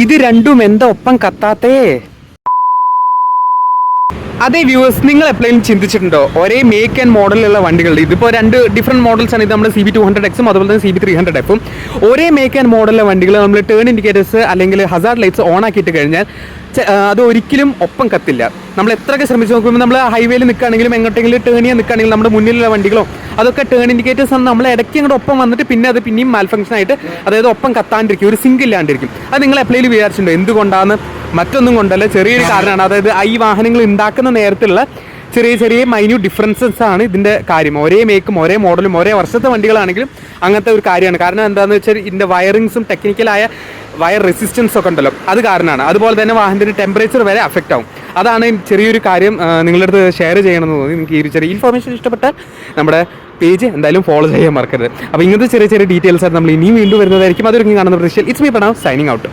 ഇത് രണ്ടും എന്താ ഒപ്പം കത്താത്തേ? അതേ വ്യൂവേഴ്സ്, നിങ്ങൾ എപ്പോഴും ചിന്തിച്ചിട്ടുണ്ടോ ഒരേ മേക്ക് ആൻഡ് മോഡലുള്ള വണ്ടികൾ, ഇതിപ്പോൾ രണ്ട് ഡിഫറെൻറ്റ് മോഡൽസ് ആണ്. ഇത് നമ്മൾ CB200X അതുപോലെ തന്നെ CB300F ഒരേ മേക്ക് ആൻഡ് മോഡലുള്ള വണ്ടികൾ നമ്മൾ ടേൺ ഇൻഡിക്കേറ്റേഴ്സ് അല്ലെങ്കിൽ ഹസാർഡ് ലൈറ്റ്സ് ഓൺ ആക്കിയിട്ട് കഴിഞ്ഞാൽ അത് ഒരിക്കലും ഒപ്പം കത്തില്ല. നമ്മൾ എത്രയൊക്കെ ശ്രമിച്ച് നോക്കുമ്പോൾ നമ്മൾ ഹൈവേയിൽ നിൽക്കുകയാണെങ്കിലും എങ്ങോട്ടെങ്കിലും ടേൺ ചെയ്യാൻ നിൽക്കുകയാണെങ്കിലും നമ്മുടെ മുന്നിലുള്ള വണ്ടികളോ അതൊക്കെ ടേൺ ഇൻഡിക്കേറ്റേഴ്സ് ആണ് നമ്മൾ ഇടയ്ക്ക് അങ്ങോട്ട് ഒപ്പം വന്നിട്ട് പിന്നെ അത് പിന്നെയും മാൽഫങ്ഷൻ ആയിട്ട്, അതായത് ഒപ്പം കത്താണ്ടിരിക്കും, ഒരു സിങ്ക് ഇല്ലാണ്ടിരിക്കും. അത് നിങ്ങൾ എപ്പോഴും വിചാരിച്ചിട്ടുണ്ടോ എന്തുകൊണ്ടാണ്? മറ്റൊന്നും കൊണ്ടല്ല, ചെറിയൊരു കാരണമാണ്. അതായത് ഈ വാഹനങ്ങൾ ഉണ്ടാക്കുന്ന നേരത്തുള്ള ചെറിയ ചെറിയ മൈന്യൂട്ട് ഡിഫറൻസസ് ആണ് ഇതിൻ്റെ കാര്യം. ഒരേ മേക്കും ഒരേ മോഡലും ഒരേ വർഷത്തെ വണ്ടികളാണെങ്കിലും അങ്ങനത്തെ ഒരു കാര്യമാണ്. കാരണം എന്താണെന്ന് വെച്ചാൽ ഇതിൻ്റെ വയറിങ്സും ടെക്നിക്കലായ വയർ റെസിസ്റ്റൻസ് ഒക്കെ ഉണ്ടല്ലോ, അത് കാരണമാണ്. അതുപോലെ തന്നെ വാഹനത്തിൻ്റെ ടെമ്പറേച്ചർ വരെ അഫക്റ്റ് ആവും. അതാണ് ചെറിയൊരു കാര്യം നിങ്ങളുടെ അടുത്ത് ഷെയർ ചെയ്യണമെന്ന് തോന്നി. നിങ്ങൾക്ക് ഈ ഒരു ചെറിയ ഇൻഫർമേഷൻ ഇഷ്ടപ്പെട്ടാൽ നമ്മുടെ പേജ് എന്തായാലും ഫോളോ ചെയ്യാൻ മറക്കരുത്. അപ്പോൾ ഇങ്ങനത്തെ ചെറിയ ചെറിയ ഡീറ്റെയിൽസ് ആയിട്ട് നമ്മൾ ഇനിയും വീണ്ടും വരുന്നതായിരിക്കും. അതൊരു കാണുന്ന പ്രതീക്ഷയിൽ it's me Pranav signing out.